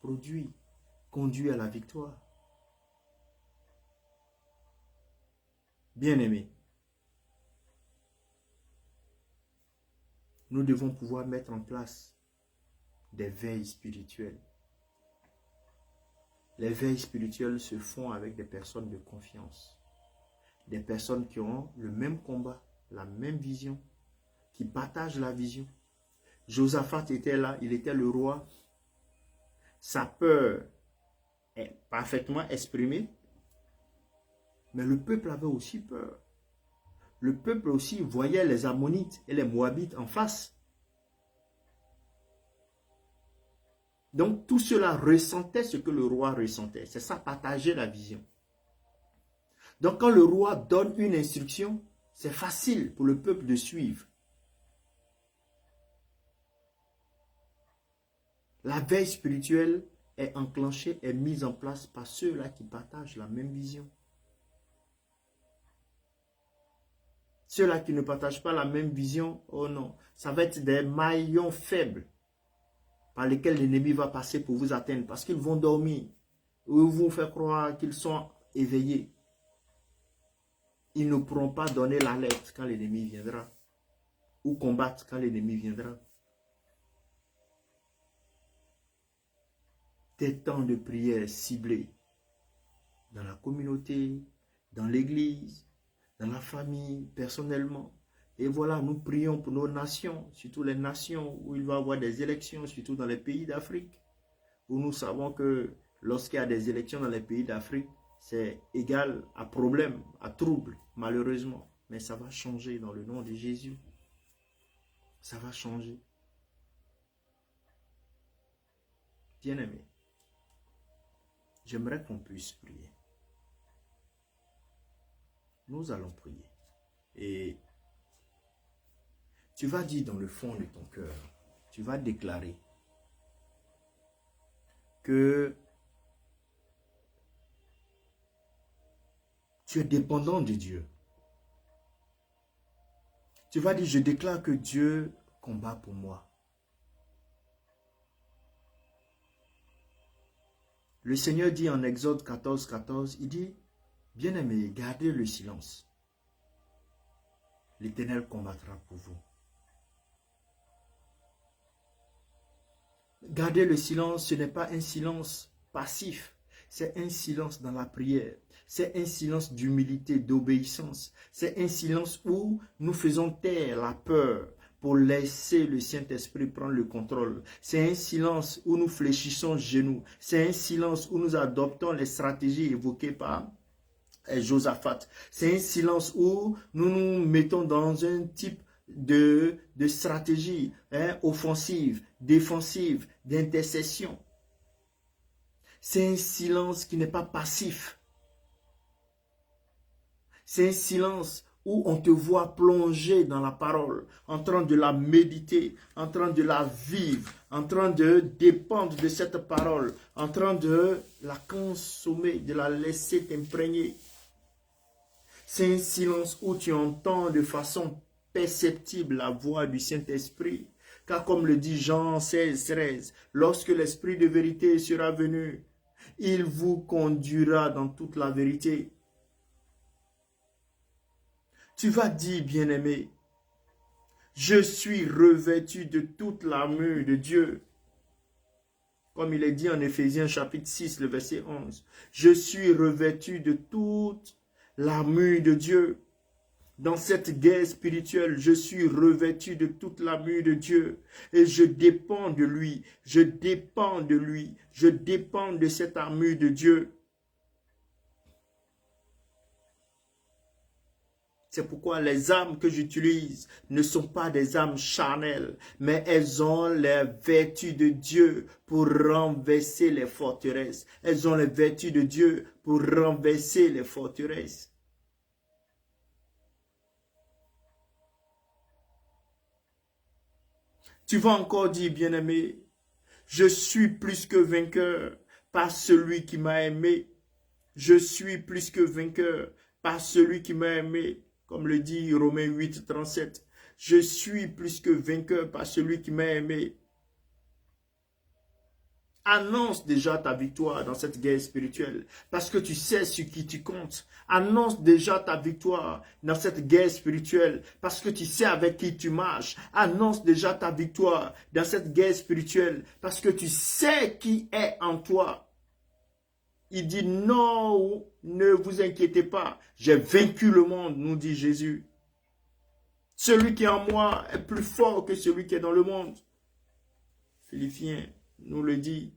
conduit à la victoire. Bien-aimés, nous devons pouvoir mettre en place des veilles spirituelles. Les veilles spirituelles se font avec des personnes de confiance. Des personnes qui ont le même combat, la même vision, qui partagent la vision. Josaphat était là, il était le roi. Sa peur est parfaitement exprimée. Mais le peuple avait aussi peur. Le peuple aussi voyait les Ammonites et les Moabites en face. Donc tout cela ressentait ce que le roi ressentait. C'est ça, partager la vision. Donc quand le roi donne une instruction, c'est facile pour le peuple de suivre. La veille spirituelle est enclenchée, est mise en place par ceux-là qui partagent la même vision. Ceux-là qui ne partagent pas la même vision, oh non, ça va être des maillons faibles par lesquels l'ennemi va passer pour vous atteindre parce qu'ils vont dormir ou vous faire croire qu'ils sont éveillés. Ils ne pourront pas donner l'alerte quand l'ennemi viendra ou combattre quand l'ennemi viendra. Des temps de prière ciblés dans la communauté, dans l'église, dans la famille, personnellement. Et voilà, nous prions pour nos nations, surtout les nations où il va y avoir des élections, surtout dans les pays d'Afrique, où nous savons que lorsqu'il y a des élections dans les pays d'Afrique, c'est égal à problème, à trouble, malheureusement. Mais ça va changer dans le nom de Jésus. Ça va changer. Bien-aimé, j'aimerais qu'on puisse prier. Nous allons prier. Et tu vas dire dans le fond de ton cœur, tu vas déclarer que tu es dépendant de Dieu. Tu vas dire, je déclare que Dieu combat pour moi. Le Seigneur dit en Exode 14, 14, il dit, bien-aimés, gardez le silence. L'Éternel combattra pour vous. Garder le silence, ce n'est pas un silence passif. C'est un silence dans la prière. C'est un silence d'humilité, d'obéissance. C'est un silence où nous faisons taire la peur pour laisser le Saint-Esprit prendre le contrôle. C'est un silence où nous fléchissons genoux. C'est un silence où nous adoptons les stratégies évoquées par Josaphat. C'est un silence où nous nous mettons dans un type de stratégie offensive, défensive, d'intercession. C'est un silence qui n'est pas passif. C'est un silence où on te voit plonger dans la parole, en train de la méditer, en train de la vivre, en train de dépendre de cette parole, en train de la consommer, de la laisser t'imprégner. C'est un silence où tu entends de façon perceptible la voix du Saint-Esprit. Car comme le dit Jean 16, 13, lorsque l'Esprit de vérité sera venu, il vous conduira dans toute la vérité. Tu vas dire, bien-aimé, je suis revêtu de toute l'armure de Dieu. Comme il est dit en Éphésiens chapitre 6, le verset 11. Je suis revêtu de toute l'armure de Dieu. Dans cette guerre spirituelle, je suis revêtu de toute l'armure de Dieu. Et je dépends de lui. Je dépends de lui. Je dépends de cette armure de Dieu. C'est pourquoi les armes que j'utilise ne sont pas des armes charnelles, mais elles ont les vertus de Dieu pour renverser les forteresses. Elles ont les vertus de Dieu pour renverser les forteresses. Tu vas encore dire, bien-aimé, je suis plus que vainqueur par celui qui m'a aimé. Je suis plus que vainqueur par celui qui m'a aimé. Comme le dit Romains 8, 37. Je suis plus que vainqueur par celui qui m'a aimé. Annonce déjà ta victoire dans cette guerre spirituelle. Parce que tu sais sur qui tu comptes. Annonce déjà ta victoire dans cette guerre spirituelle. Parce que tu sais avec qui tu marches. Annonce déjà ta victoire dans cette guerre spirituelle. Parce que tu sais qui est en toi. Il dit non, ne vous inquiétez pas. J'ai vaincu le monde, nous dit Jésus. Celui qui est en moi est plus fort que celui qui est dans le monde. Philippiens nous le dit.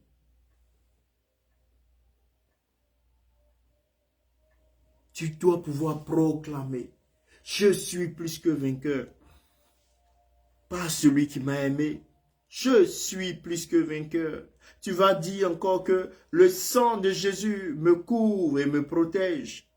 Tu dois pouvoir proclamer. Je suis plus que vainqueur. Par celui qui m'a aimé. Je suis plus que vainqueur. Tu vas dire encore que le sang de Jésus me couvre et me protège.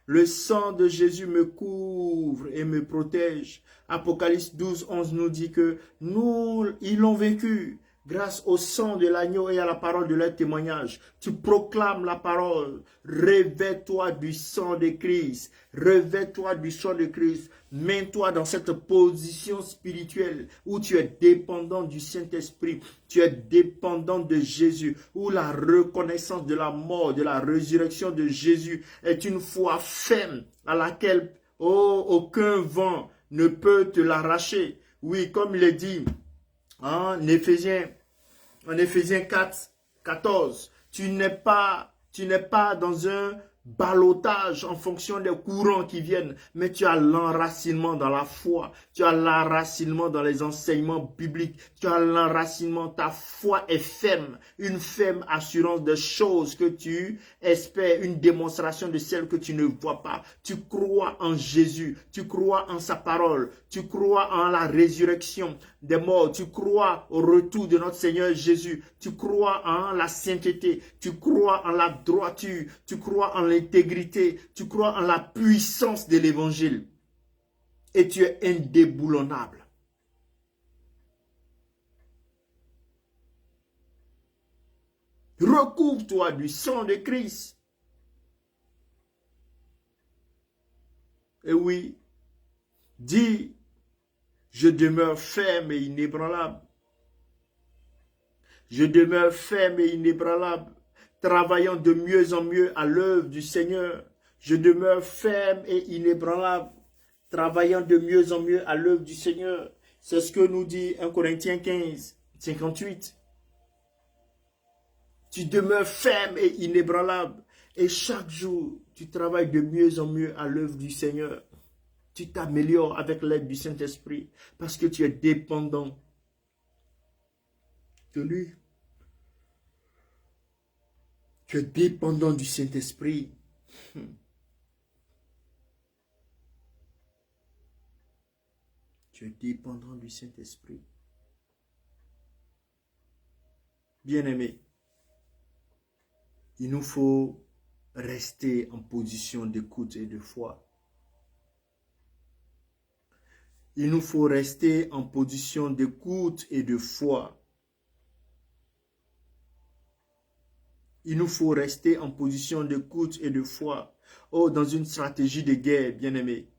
Le sang de Jésus me couvre et me protège. Apocalypse 12, 11 nous dit que ils l'ont vaincu grâce au sang de l'agneau et à la parole de leur témoignage. Tu proclames la parole. Revêt-toi du sang de Christ. Revêt-toi du sang de Christ. Mets-toi dans cette position spirituelle où tu es dépendant du Saint-Esprit. Tu es dépendant de Jésus. Où la reconnaissance de la mort, de la résurrection de Jésus est une foi ferme à laquelle aucun vent ne peut te l'arracher. Oui, comme il est dit en Éphésiens 4, 14, tu n'es pas dans un ballottage en fonction des courants qui viennent, mais tu as l'enracinement dans la foi, tu as l'enracinement dans les enseignements bibliques, tu as l'enracinement, ta foi est ferme, une ferme assurance des choses que tu espères, une démonstration de celles que tu ne vois pas. Tu crois en Jésus, tu crois en sa parole, tu crois en la résurrection des morts, tu crois au retour de notre Seigneur Jésus, tu crois en la sainteté, tu crois en la droiture, tu crois en l'intégrité, tu crois en la puissance de l'évangile et tu es indéboulonnable. Recouvre-toi du sang de Christ. Et oui, dis, je demeure ferme et inébranlable. Je demeure ferme et inébranlable, travaillant de mieux en mieux à l'œuvre du Seigneur. Je demeure ferme et inébranlable, travaillant de mieux en mieux à l'œuvre du Seigneur. C'est ce que nous dit 1 Corinthiens 15, 58. Tu demeures ferme et inébranlable. Et chaque jour, tu travailles de mieux en mieux à l'œuvre du Seigneur. Tu t'améliores avec l'aide du Saint-Esprit parce que tu es dépendant de lui. Tu es dépendant du Saint-Esprit. Tu es dépendant du Saint-Esprit. Bien-aimé, il nous faut rester en position d'écoute et de foi. Il nous faut rester en position d'écoute et de foi. Il nous faut rester en position d'écoute et de foi. Oh, dans une stratégie de guerre, bien-aimé,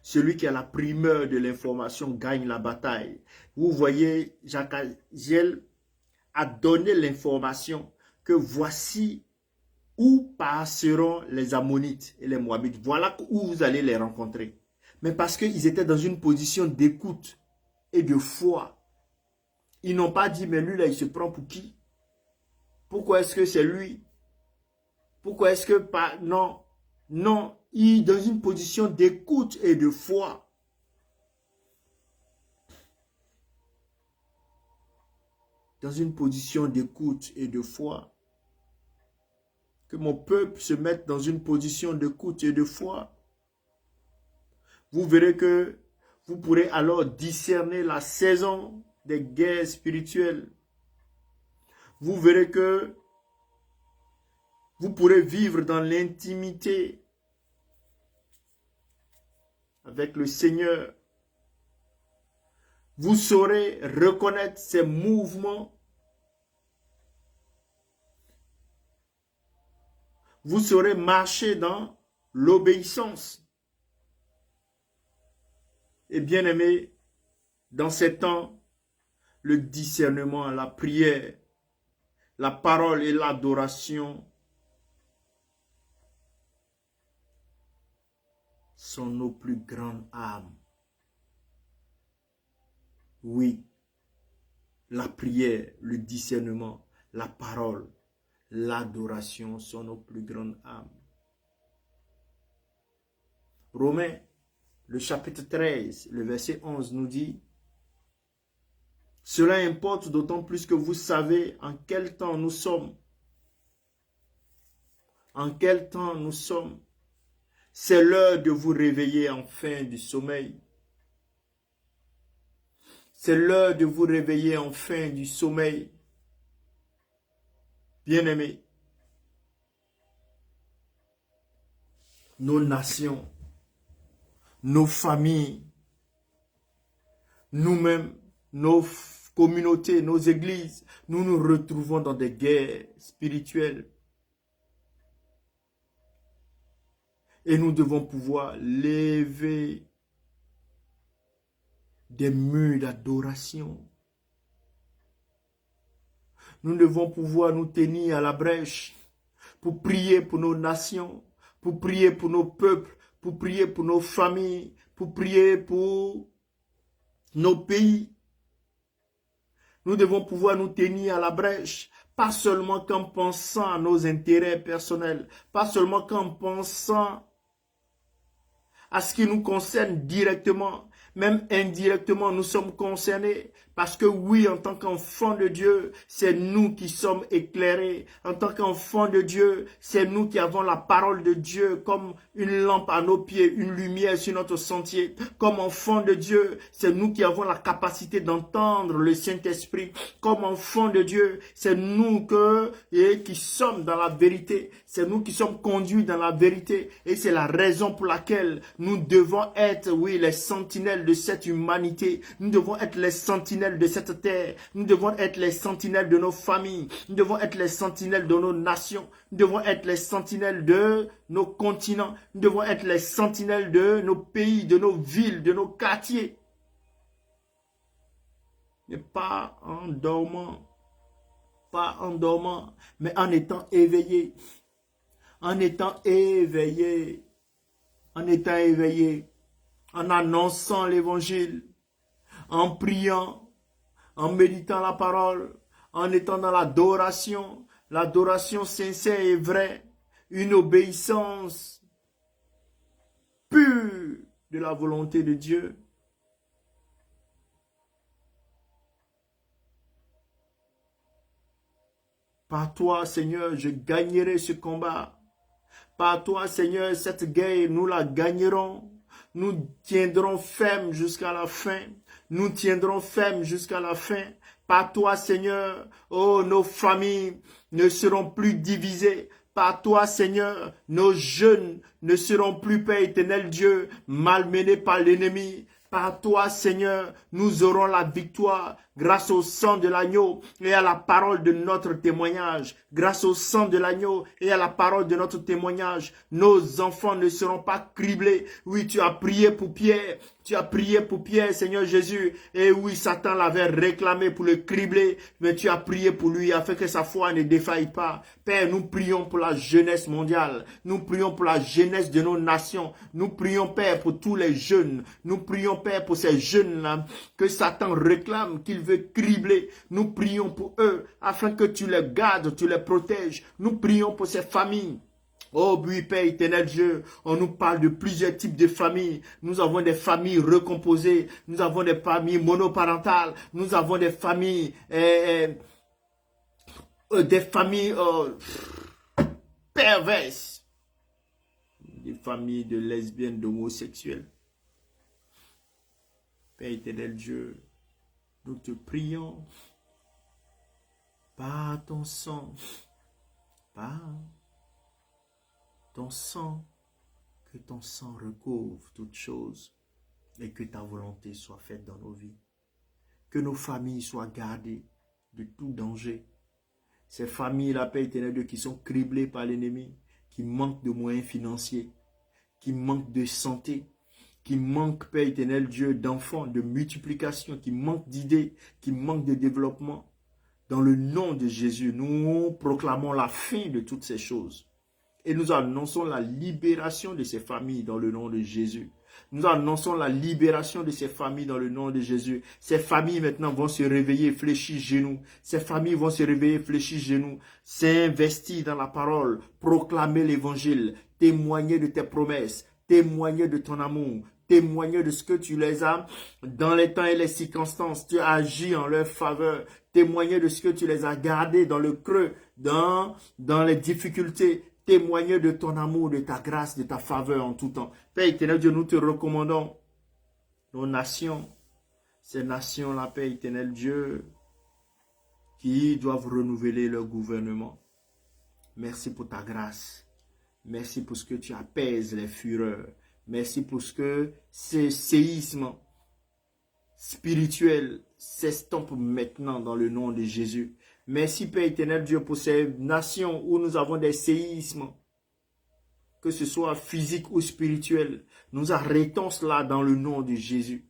celui qui a la primeur de l'information gagne la bataille. Vous voyez, Jacques Aziel a donné l'information que voici où passeront les Ammonites et les Moabites. Voilà où vous allez les rencontrer. Mais parce qu'ils étaient dans une position d'écoute et de foi, ils n'ont pas dit, mais lui là, il se prend pour qui? Pourquoi est-ce que c'est lui? Pourquoi est-ce que pas? Non, non, il est dans une position d'écoute et de foi. Dans une position d'écoute et de foi. Que mon peuple se mette dans une position d'écoute et de foi. Vous verrez que vous pourrez alors discerner la saison des guerres spirituelles. Vous verrez que vous pourrez vivre dans l'intimité avec le Seigneur. Vous saurez reconnaître ses mouvements. Vous saurez marcher dans l'obéissance. Et bien aimé, dans ces temps, le discernement, la prière, la parole et l'adoration sont nos plus grandes armes. Oui, la prière, le discernement, la parole, l'adoration sont nos plus grandes armes. Romains, le chapitre 13, le verset 11 nous dit: cela importe d'autant plus que vous savez en quel temps nous sommes. En quel temps nous sommes. C'est l'heure de vous réveiller enfin du sommeil. C'est l'heure de vous réveiller enfin du sommeil. Bien-aimés, nos nations, nos familles, nous-mêmes, nos communautés, nos églises, nous nous retrouvons dans des guerres spirituelles. Et nous devons pouvoir lever des murs d'adoration. Nous devons pouvoir nous tenir à la brèche pour prier pour nos nations, pour prier pour nos peuples, pour prier pour nos familles, pour prier pour nos pays. Nous devons pouvoir nous tenir à la brèche Pas seulement qu'en pensant à nos intérêts personnels, pas seulement qu'en pensant à ce qui nous concerne directement, même indirectement, nous sommes concernés. Parce que oui, en tant qu'enfants de Dieu, c'est nous qui sommes éclairés. En tant qu'enfants de Dieu, c'est nous qui avons la parole de Dieu comme une lampe à nos pieds, une lumière sur notre sentier. Comme enfants de Dieu, c'est nous qui avons la capacité d'entendre le Saint-Esprit. Comme enfants de Dieu, c'est nous qui sommes dans la vérité. C'est nous qui sommes conduits dans la vérité. Et c'est la raison pour laquelle nous devons être, oui, les sentinelles de cette humanité. Nous devons être les sentinelles de cette terre. Nous devons être les sentinelles de nos familles. Nous devons être les sentinelles de nos nations. Nous devons être les sentinelles de nos continents. Nous devons être les sentinelles de nos pays, de nos villes, de nos quartiers. Mais pas en dormant. Pas en dormant, mais en étant éveillé. En étant éveillé. En étant éveillé. En annonçant l'évangile. En priant. En méditant la parole, en étant dans l'adoration sincère et vraie, une obéissance pure de la volonté de Dieu. Par toi, Seigneur, je gagnerai ce combat. Par toi, Seigneur, cette guerre, nous la gagnerons. Nous tiendrons ferme jusqu'à la fin. Nous tiendrons ferme jusqu'à la fin. Par toi, Seigneur, oh, nos familles ne seront plus divisées. Par toi, Seigneur, nos jeunes ne seront plus, Père éternel Dieu, malmenés par l'ennemi. Par toi, Seigneur, nous aurons la victoire grâce au sang de l'agneau et à la parole de notre témoignage. Grâce au sang de l'agneau et à la parole de notre témoignage, nos enfants ne seront pas criblés. Oui, tu as prié pour Pierre. Tu as prié pour Pierre, Seigneur Jésus. Et oui, Satan l'avait réclamé pour le cribler, mais tu as prié pour lui afin que sa foi ne défaille pas. Père, nous prions pour la jeunesse mondiale. Nous prions pour la jeunesse de nos nations. Nous prions, Père, pour tous les jeunes. Nous prions, Père, pour ces jeunes-là que Satan réclame, qu'il veut cribler. Nous prions pour eux afin que tu les gardes, tu les protèges. Nous prions pour ces familles. Oh oui, Père éternel Dieu, on nous parle de plusieurs types de familles. Nous avons des familles recomposées, nous avons des familles monoparentales, nous avons des familles, perverses, des familles de lesbiennes, d'homosexuels. Père éternel Dieu, nous te prions par ton sang, par ton sang, que ton sang recouvre toutes choses et que ta volonté soit faite dans nos vies. Que nos familles soient gardées de tout danger. Ces familles-là, Père éternel Dieu, qui sont criblées par l'ennemi, qui manquent de moyens financiers, qui manquent de santé, qui manquent, Père éternel Dieu, d'enfants, de multiplication, qui manquent d'idées, qui manquent de développement. Dans le nom de Jésus, nous proclamons la fin de toutes ces choses. Et nous annonçons la libération de ces familles dans le nom de Jésus. Nous annonçons la libération de ces familles dans le nom de Jésus. Ces familles maintenant vont se réveiller, fléchir genoux. Ces familles vont se réveiller, fléchir genoux. S'investir dans la parole, proclamer l'évangile, témoigner de tes promesses, témoigner de ton amour, témoigner de ce que tu les as dans les temps et les circonstances. Tu as agi en leur faveur. Témoigner de ce que tu les as gardés dans le creux, dans les difficultés. Témoigner de ton amour, de ta grâce, de ta faveur en tout temps. Père éternel Dieu, nous te recommandons nos nations, ces nations-là, Père éternel Dieu, qui doivent renouveler leur gouvernement. Merci pour ta grâce. Merci pour ce que tu apaises les fureurs. Merci pour ce que ces séismes spirituels s'estompent maintenant dans le nom de Jésus. Merci Père éternel Dieu pour ces nations où nous avons des séismes, que ce soit physique ou spirituel. Nous arrêtons cela dans le nom de Jésus.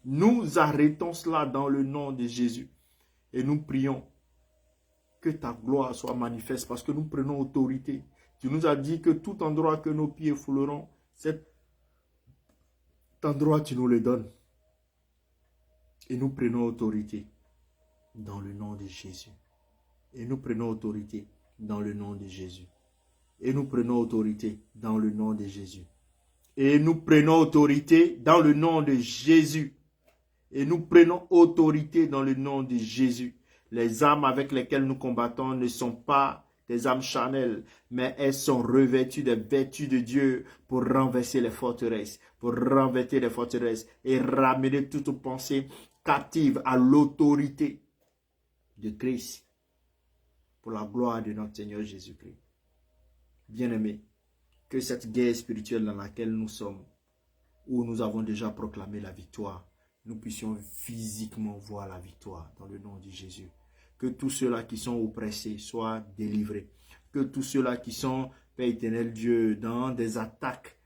Nous arrêtons cela dans le nom de Jésus. Et nous prions que ta gloire soit manifeste parce que nous prenons autorité. Tu nous as dit que tout endroit que nos pieds fouleront, cet endroit tu nous le donnes. Et nous prenons autorité dans le nom de Jésus. Et nous prenons autorité dans le nom de Jésus. Et nous prenons autorité dans le nom de Jésus. Et nous prenons autorité dans le nom de Jésus. Et nous prenons autorité dans le nom de Jésus. Les armes avec lesquelles nous combattons ne sont pas des armes charnelles, mais elles sont revêtues des vertus de Dieu pour renverser les forteresses, et ramener toute pensée captive à l'autorité de Christ pour la gloire de notre Seigneur Jésus-Christ. Bien-aimés, que cette guerre spirituelle dans laquelle nous sommes, où nous avons déjà proclamé la victoire, nous puissions physiquement voir la victoire dans le nom de Jésus. Que tous ceux-là qui sont oppressés soient délivrés. Que tous ceux-là qui sont, Père éternel Dieu, dans des attaques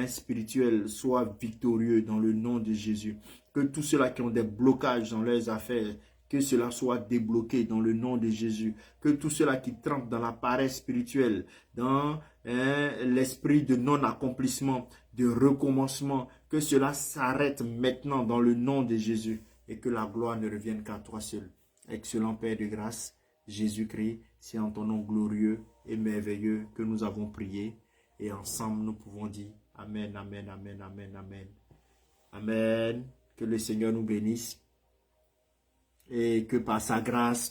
spirituelles soient victorieux dans le nom de Jésus. Que tous ceux-là qui ont des blocages dans leurs affaires, que cela soit débloqué dans le nom de Jésus. Que tous ceux-là qui trempent dans la paresse spirituelle, dans l'esprit de non-accomplissement, de recommencement, que cela s'arrête maintenant dans le nom de Jésus et que la gloire ne revienne qu'à toi seul. Excellent Père de grâce, Jésus-Christ, c'est en ton nom glorieux et merveilleux que nous avons prié et ensemble nous pouvons dire Amen, Amen, Amen, Amen, Amen. Amen. Que le Seigneur nous bénisse et que par sa grâce,